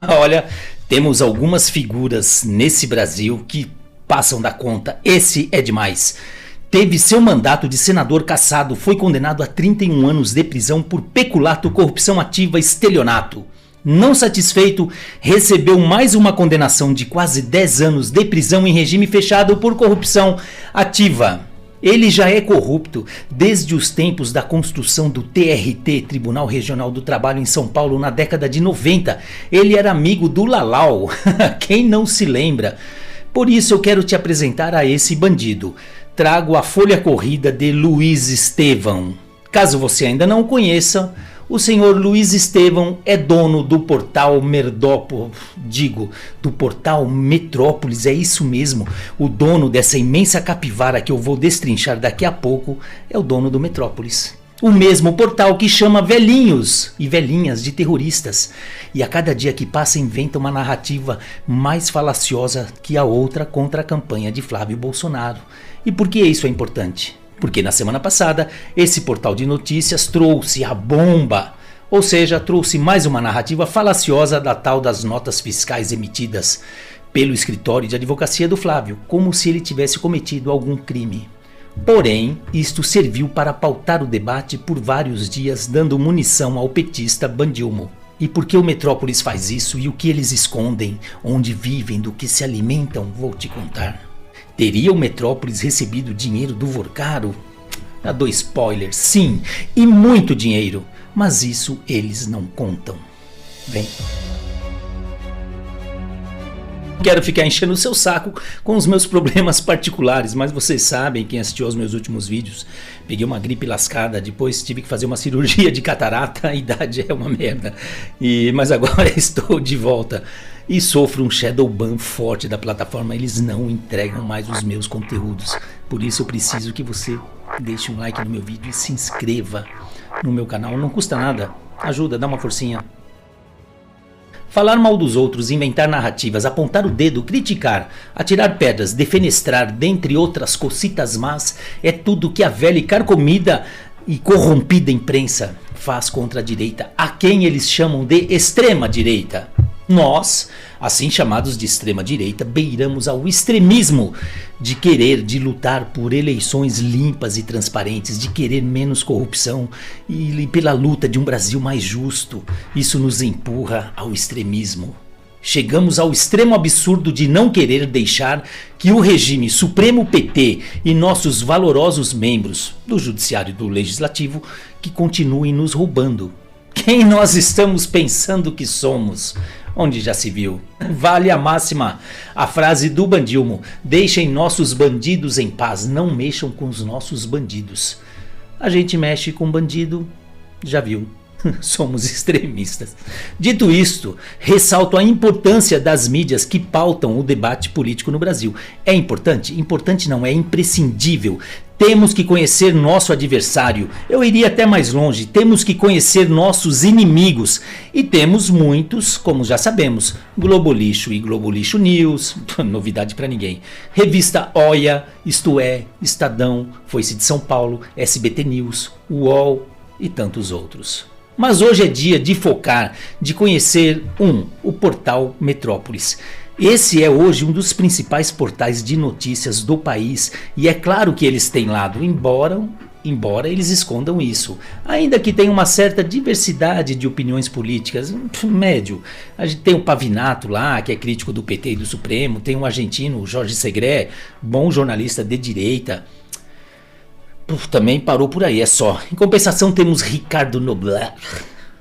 Olha, temos algumas figuras nesse Brasil que passam da conta. Esse é demais. Teve seu mandato de senador cassado, foi condenado a 31 anos de prisão por peculato, corrupção ativa e estelionato. Não satisfeito, recebeu mais uma condenação de quase 10 anos de prisão em regime fechado por corrupção ativa. Ele já é corrupto desde os tempos da construção do TRT, Tribunal Regional do Trabalho em São Paulo, na década de 90. Ele era amigo do Lalau, quem não se lembra? Por isso eu quero te apresentar a esse bandido. Trago a folha corrida de Luiz Estevão. Caso você ainda não o conheça, o senhor Luiz Estevão é dono do portal do portal Metrópolis, é isso mesmo. O dono dessa imensa capivara que eu vou destrinchar daqui a pouco é o dono do Metrópolis. O mesmo portal que chama velhinhos e velhinhas de terroristas. E a cada dia que passa inventa uma narrativa mais falaciosa que a outra contra a campanha de Flávio Bolsonaro. E por que isso é importante? Porque na semana passada, esse portal de notícias trouxe a bomba, ou seja, trouxe mais uma narrativa falaciosa da tal das notas fiscais emitidas pelo escritório de advocacia do Flávio, como se ele tivesse cometido algum crime. Porém, isto serviu para pautar o debate por vários dias, dando munição ao petista Bandilmo. E por que o Metrópolis faz isso e o que eles escondem, onde vivem, do que se alimentam, vou te contar. Teria o Metrópolis recebido dinheiro do Vorcaro? Já dou spoiler, sim, e muito dinheiro, mas isso eles não contam. Vem. Quero ficar enchendo o seu saco com os meus problemas particulares, mas vocês sabem, quem assistiu aos meus últimos vídeos, peguei uma gripe lascada, depois tive que fazer uma cirurgia de catarata, a idade é uma merda, mas agora estou de volta e sofro um shadow ban forte da plataforma, eles não entregam mais os meus conteúdos, por isso eu preciso que você deixe um like no meu vídeo e se inscreva no meu canal, não custa nada, ajuda, dá uma forcinha. Falar mal dos outros, inventar narrativas, apontar o dedo, criticar, atirar pedras, defenestrar, dentre outras cocitas más, é tudo que a velha e carcomida e corrompida imprensa faz contra a direita, a quem eles chamam de extrema direita. Nós, assim chamados de extrema direita, beiramos ao extremismo de lutar por eleições limpas e transparentes, de querer menos corrupção e pela luta de um Brasil mais justo. Isso nos empurra ao extremismo. Chegamos ao extremo absurdo de não querer deixar que o regime Supremo PT e nossos valorosos membros do Judiciário e do Legislativo que continuem nos roubando. Quem nós estamos pensando que somos? Onde já se viu? Vale a máxima, a frase do Bandilmo: deixem nossos bandidos em paz, não mexam com os nossos bandidos. A gente mexe com bandido, já viu, somos extremistas. Dito isto, ressalto a importância das mídias que pautam o debate político no Brasil. É importante? Importante não, é imprescindível. Temos que conhecer nosso adversário, eu iria até mais longe, temos que conhecer nossos inimigos, e temos muitos, como já sabemos, Globo Lixo e Globo Lixo News, novidade para ninguém, Revista Olha, Isto É, Estadão, Foice de São Paulo, SBT News, UOL e tantos outros. Mas hoje é dia de focar, de conhecer o portal Metrópolis. Esse é hoje um dos principais portais de notícias do país e é claro que eles têm lado, embora eles escondam isso. Ainda que tenha uma certa diversidade de opiniões políticas, médio. A gente tem o Pavinato lá, que é crítico do PT e do Supremo, tem um argentino, o Jorge Segré, bom jornalista de direita. Também parou por aí, é só. Em compensação temos Ricardo Noblat,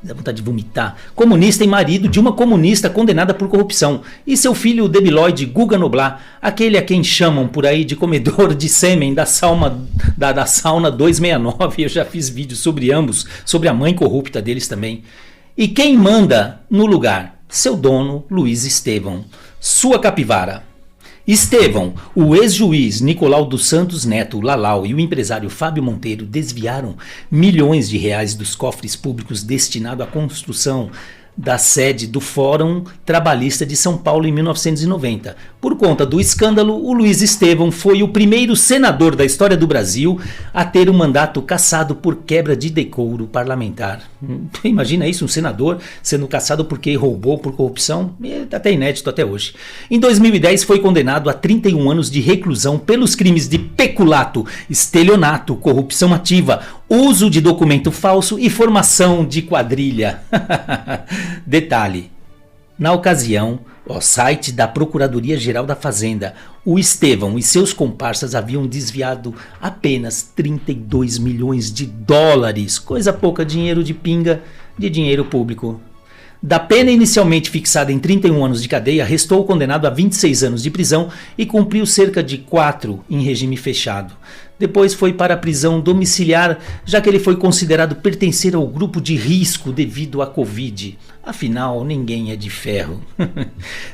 dá vontade de vomitar, comunista e marido de uma comunista condenada por corrupção, e seu filho debilóide Guga Noblat, aquele a quem chamam por aí de comedor de sêmen da sauna 269, eu já fiz vídeo sobre ambos, sobre a mãe corrupta deles também. E quem manda no lugar? Seu dono, Luiz Estevão, sua capivara. Estevão, o ex-juiz Nicolau dos Santos Neto, Lalau, e o empresário Fábio Monteiro desviaram milhões de reais dos cofres públicos destinado à construção da sede do Fórum Trabalhista de São Paulo em 1990. Por conta do escândalo, o Luiz Estevão foi o primeiro senador da história do Brasil a ter o mandato cassado por quebra de decoro parlamentar. Imagina isso, um senador sendo cassado porque roubou por corrupção? É até inédito até hoje. Em 2010 foi condenado a 31 anos de reclusão pelos crimes de peculato, estelionato, corrupção ativa, uso de documento falso e formação de quadrilha. Detalhe. Na ocasião, o site da Procuradoria-Geral da Fazenda, o Estevão e seus comparsas haviam desviado apenas 32 milhões de dólares, coisa pouca, dinheiro de pinga, de dinheiro público. Da pena inicialmente fixada em 31 anos de cadeia, restou o condenado a 26 anos de prisão e cumpriu cerca de 4 em regime fechado. Depois foi para a prisão domiciliar, já que ele foi considerado pertencer ao grupo de risco devido à Covid. Afinal, ninguém é de ferro.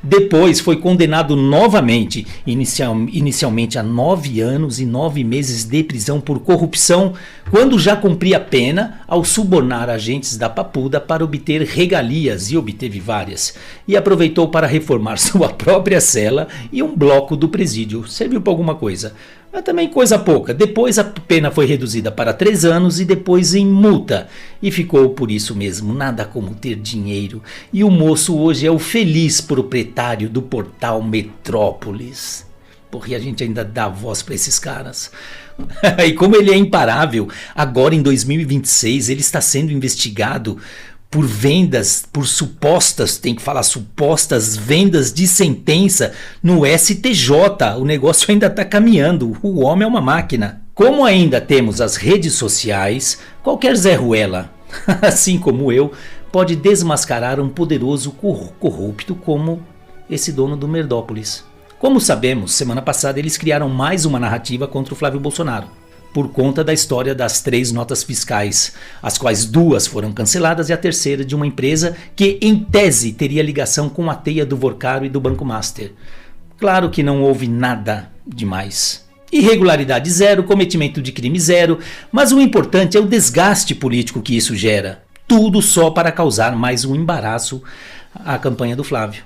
Depois foi condenado novamente, inicialmente a 9 anos e 9 meses de prisão por corrupção, quando já cumpria a pena ao subornar agentes da Papuda para obter regalias, e obteve várias, e aproveitou para reformar sua própria cela e um bloco do presídio. Serviu para alguma coisa. Mas também coisa pouca. Depois a pena foi reduzida para 3 anos e depois em multa. E ficou por isso mesmo, nada como ter dinheiro. E o moço hoje é o feliz proprietário do portal Metrópolis. Porque a gente ainda dá voz para esses caras. E como ele é imparável, agora em 2026 ele está sendo investigado por vendas, por supostas, tem que falar supostas vendas de sentença no STJ. O negócio ainda está caminhando, o homem é uma máquina. Como ainda temos as redes sociais, qualquer Zé Ruela, assim como eu, pode desmascarar um poderoso corrupto como esse dono do Merdópolis. Como sabemos, semana passada eles criaram mais uma narrativa contra o Flávio Bolsonaro, por conta da história das 3 notas fiscais, as quais 2 foram canceladas e a terceira de uma empresa que, em tese, teria ligação com a teia do Vorcaro e do Banco Master. Claro que não houve nada demais. Irregularidade zero, cometimento de crime zero, mas o importante é o desgaste político que isso gera. Tudo só para causar mais um embaraço à campanha do Flávio.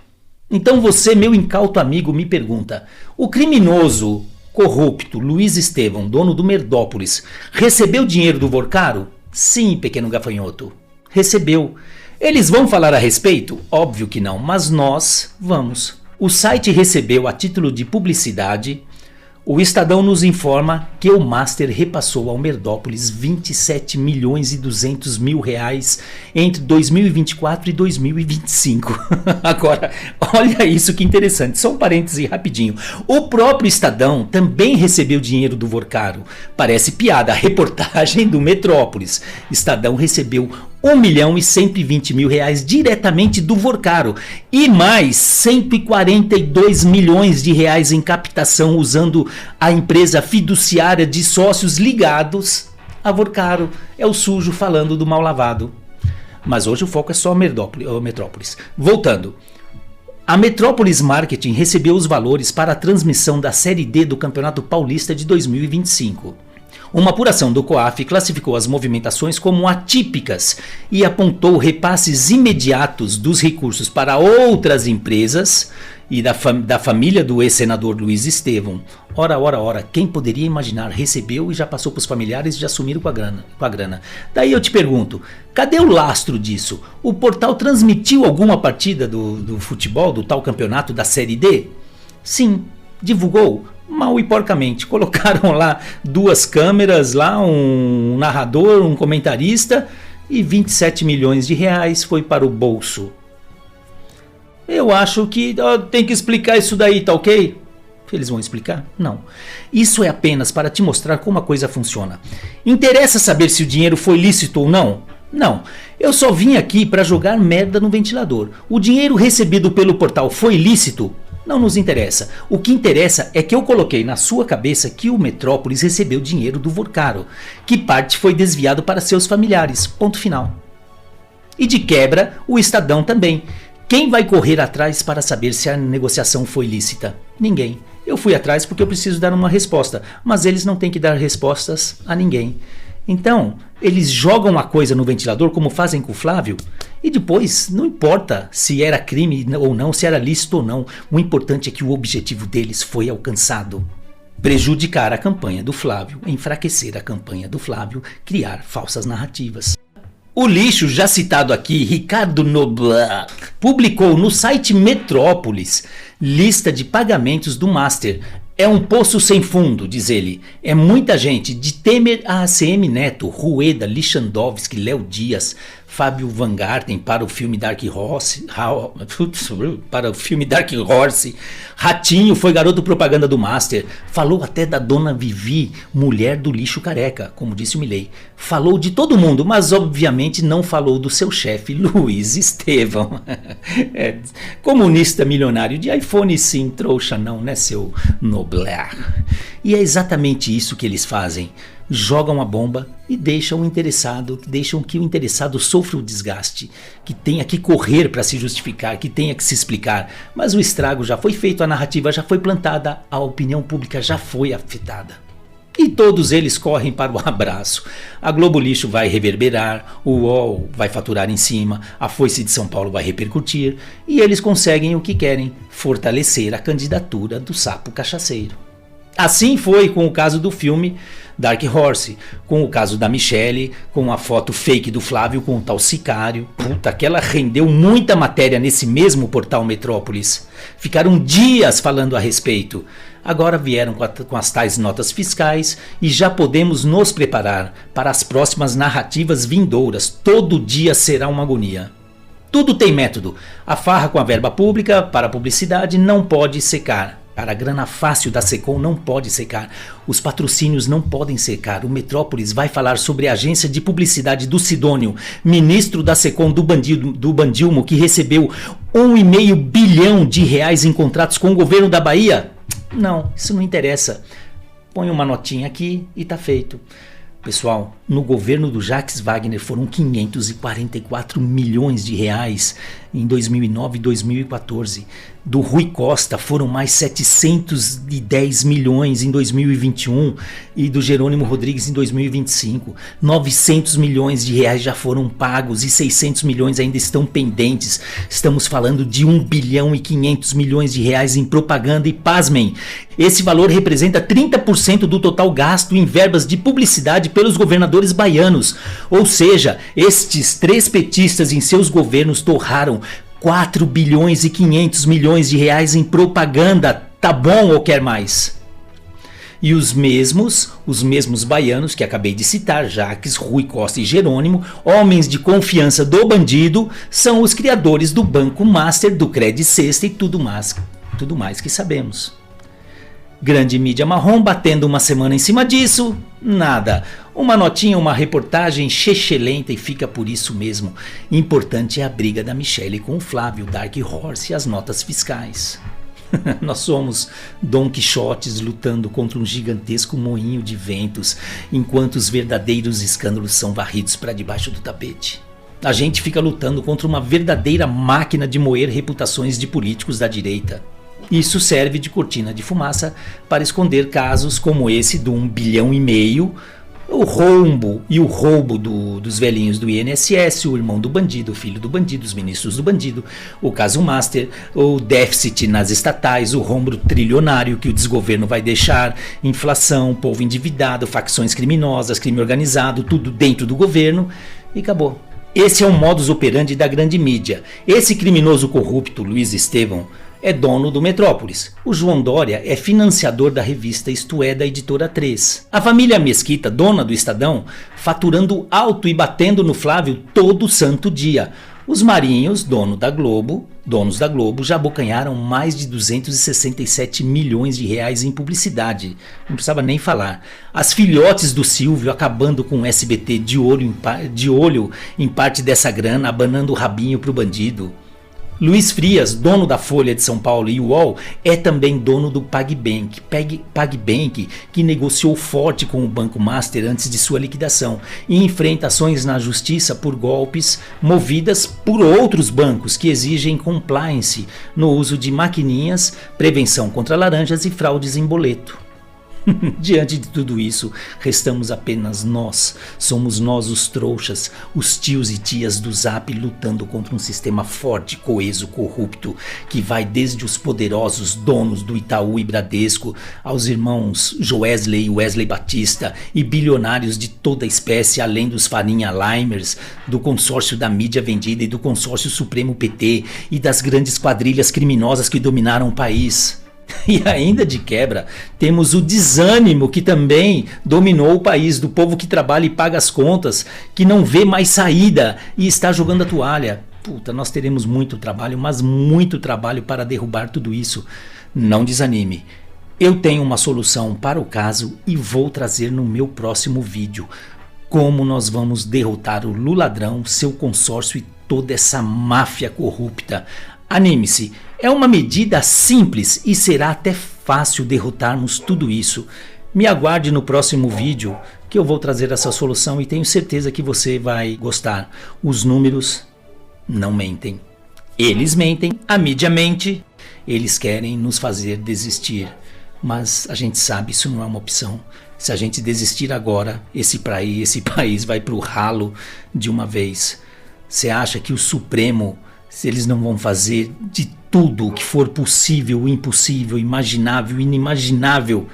Então você, meu incauto amigo, me pergunta, o criminoso corrupto Luiz Estevão, dono do Merdópolis, recebeu dinheiro do Vorcaro? Sim, pequeno gafanhoto, recebeu. Eles vão falar a respeito? Óbvio que não, mas nós vamos. O site recebeu a título de publicidade. O Estadão nos informa que o Master repassou ao Merdópolis 27 milhões e 200 mil reais entre 2024 e 2025. Agora, olha isso que interessante, só um parêntese rapidinho. O próprio Estadão também recebeu dinheiro do Vorcaro. Parece piada, a reportagem do Metrópolis. Estadão recebeu 1 milhão e 120 mil reais diretamente do Vorcaro e mais 142 milhões de reais em captação usando a empresa fiduciária de sócios ligados a Vorcaro. É o sujo falando do mal lavado. Mas hoje o foco é só a Metrópolis. Voltando. A Metrópolis Marketing recebeu os valores para a transmissão da Série D do Campeonato Paulista de 2025. Uma apuração do COAF classificou as movimentações como atípicas e apontou repasses imediatos dos recursos para outras empresas e da família do ex-senador Luiz Estevão. Ora, quem poderia imaginar? Recebeu e já passou para os familiares e já sumiram com a grana. Daí eu te pergunto, cadê o lastro disso? O portal transmitiu alguma partida do futebol, do tal campeonato da Série D? Sim, divulgou. Mal e porcamente, colocaram lá 2 câmeras, lá um narrador, um comentarista e 27 milhões de reais foi para o bolso. Eu acho que tem que explicar isso daí, tá ok? Eles vão explicar? Não. Isso é apenas para te mostrar como a coisa funciona. Interessa saber se o dinheiro foi lícito ou não? Não. Eu só vim aqui para jogar merda no ventilador. O dinheiro recebido pelo portal foi lícito? Não nos interessa. O que interessa é que eu coloquei na sua cabeça que o Metrópolis recebeu dinheiro do Vorcaro, que parte foi desviado para seus familiares. Ponto final. E de quebra, o Estadão também. Quem vai correr atrás para saber se a negociação foi lícita? Ninguém. Eu fui atrás porque eu preciso dar uma resposta, mas eles não têm que dar respostas a ninguém. Então, eles jogam a coisa no ventilador como fazem com o Flávio e depois não importa se era crime ou não, se era lícito ou não, o importante é que o objetivo deles foi alcançado. Prejudicar a campanha do Flávio, enfraquecer a campanha do Flávio, criar falsas narrativas. O lixo já citado aqui, Ricardo Noblat, publicou no site Metrópolis lista de pagamentos do Master. É um poço sem fundo, diz ele. É muita gente, de Temer a ACM Neto, Rueda, Lichandowski, Léo Dias, Fábio Van Garten para o filme Dark Horse, Ratinho foi garoto propaganda do Master, falou até da dona Vivi, mulher do lixo careca, como disse o Milei. Falou de todo mundo, mas obviamente não falou do seu chefe Luiz Estevão. Comunista milionário de iPhone sim, trouxa não, né, seu Noblar? E é exatamente isso que eles fazem. Jogam a bomba e deixam que o interessado sofra o desgaste, que tenha que correr para se justificar, que tenha que se explicar. Mas o estrago já foi feito, a narrativa já foi plantada, a opinião pública já foi afetada. E todos eles correm para o abraço. A Globo Lixo vai reverberar, o UOL vai faturar em cima, a Foice de São Paulo vai repercutir, e eles conseguem o que querem, fortalecer a candidatura do sapo cachaceiro. Assim foi com o caso do filme Dark Horse, com o caso da Michelle, com a foto fake do Flávio com o tal sicário. Puta, aquela rendeu muita matéria nesse mesmo portal Metrópolis. Ficaram dias falando a respeito. Agora vieram com as tais notas fiscais e já podemos nos preparar para as próximas narrativas vindouras. Todo dia será uma agonia. Tudo tem método. A farra com a verba pública para a publicidade não pode secar. A grana fácil da Secom não pode secar, os patrocínios não podem secar. O Metrópolis vai falar sobre a agência de publicidade do Sidônio, ministro da Secom do Bandilmo, que recebeu 1,5 bilhão de reais em contratos com o governo da Bahia. Não, isso não interessa. Põe uma notinha aqui e tá feito. Pessoal, no governo do Jacques Wagner foram 544 milhões de reais em 2009 e 2014. Do Rui Costa foram mais 710 milhões em 2021 e do Jerônimo Rodrigues em 2025. 900 milhões de reais já foram pagos e 600 milhões ainda estão pendentes. Estamos falando de 1 bilhão e 500 milhões de reais em propaganda e pasmem, esse valor representa 30% do total gasto em verbas de publicidade pelos governadores baianos. Ou seja, estes três petistas em seus governos torraram 4 bilhões e 500 milhões de reais em propaganda. Tá bom ou quer mais? E os mesmos baianos que acabei de citar, Jacques, Rui Costa e Jerônimo, homens de confiança do bandido, são os criadores do Banco Master, do Credit Sexta e tudo mais que sabemos. Grande mídia marrom batendo uma semana em cima disso, nada. Uma notinha, uma reportagem chechelenta e fica por isso mesmo. Importante é a briga da Michelle com o Flávio, Dark Horse e as notas fiscais. Nós somos Dom Quixotes lutando contra um gigantesco moinho de ventos, enquanto os verdadeiros escândalos são varridos para debaixo do tapete. A gente fica lutando contra uma verdadeira máquina de moer reputações de políticos da direita. Isso serve de cortina de fumaça para esconder casos como esse do 1,5 bilhão, o rombo e o roubo dos velhinhos do INSS, o irmão do bandido, o filho do bandido, os ministros do bandido, o caso Master, o déficit nas estatais, o rombo trilionário que o desgoverno vai deixar, inflação, povo endividado, facções criminosas, crime organizado, tudo dentro do governo e acabou. Esse é o modus operandi da grande mídia. Esse criminoso corrupto, Luiz Estevão, é dono do Metrópolis. O João Dória é financiador da revista Isto É, da Editora 3. A família Mesquita, dona do Estadão, faturando alto e batendo no Flávio todo santo dia. Os Marinhos, donos da Globo, já abocanharam mais de 267 milhões de reais em publicidade. Não precisava nem falar. As filhotes do Silvio acabando com o SBT de olho em parte dessa grana, abanando o rabinho pro bandido. Luiz Frias, dono da Folha de São Paulo e UOL, é também dono do PagBank, que negociou forte com o Banco Master antes de sua liquidação e enfrenta ações na justiça por golpes movidas por outros bancos que exigem compliance no uso de maquininhas, prevenção contra laranjas e fraudes em boleto. Diante de tudo isso, restamos apenas nós. Somos nós os trouxas, os tios e tias do Zap lutando contra um sistema forte, coeso, corrupto, que vai desde os poderosos donos do Itaú e Bradesco, aos irmãos Joesley e Wesley Batista e bilionários de toda a espécie, além dos Farinha Limers, do consórcio da mídia vendida e do consórcio Supremo PT e das grandes quadrilhas criminosas que dominaram o país. E ainda de quebra, temos o desânimo que também dominou o país, do povo que trabalha e paga as contas, que não vê mais saída e está jogando a toalha. Puta, nós teremos muito trabalho, mas muito trabalho para derrubar tudo isso. Não desanime. Eu tenho uma solução para o caso e vou trazer no meu próximo vídeo. Como nós vamos derrotar o Luladrão, seu consórcio e toda essa máfia corrupta. Anime-se, é uma medida simples e será até fácil derrotarmos tudo isso. Me aguarde no próximo vídeo que eu vou trazer essa solução e tenho certeza que você vai gostar. Os números não mentem. Eles mentem, a mídia mente, eles querem nos fazer desistir. Mas a gente sabe, isso não é uma opção. Se a gente desistir agora, esse país vai para o ralo de uma vez. Você acha que o Supremo, se eles não vão fazer de tudo o que for possível, impossível, imaginável, inimaginável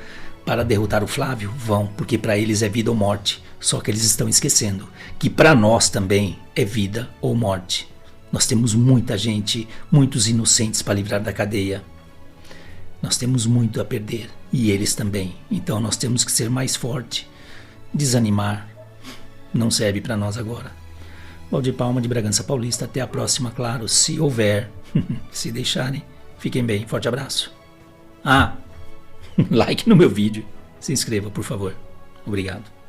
para derrotar o Flávio? Vão, porque para eles é vida ou morte. Só que eles estão esquecendo que para nós também é vida ou morte. Nós temos muita gente, muitos inocentes para livrar da cadeia. Nós temos muito a perder e eles também. Então nós temos que ser mais forte. Desanimar não serve para nós agora. Valdir Palma, de Bragança Paulista. Até a próxima, claro, se houver. Se deixarem. Fiquem bem. Forte abraço. Like no meu vídeo. Se inscreva, por favor. Obrigado.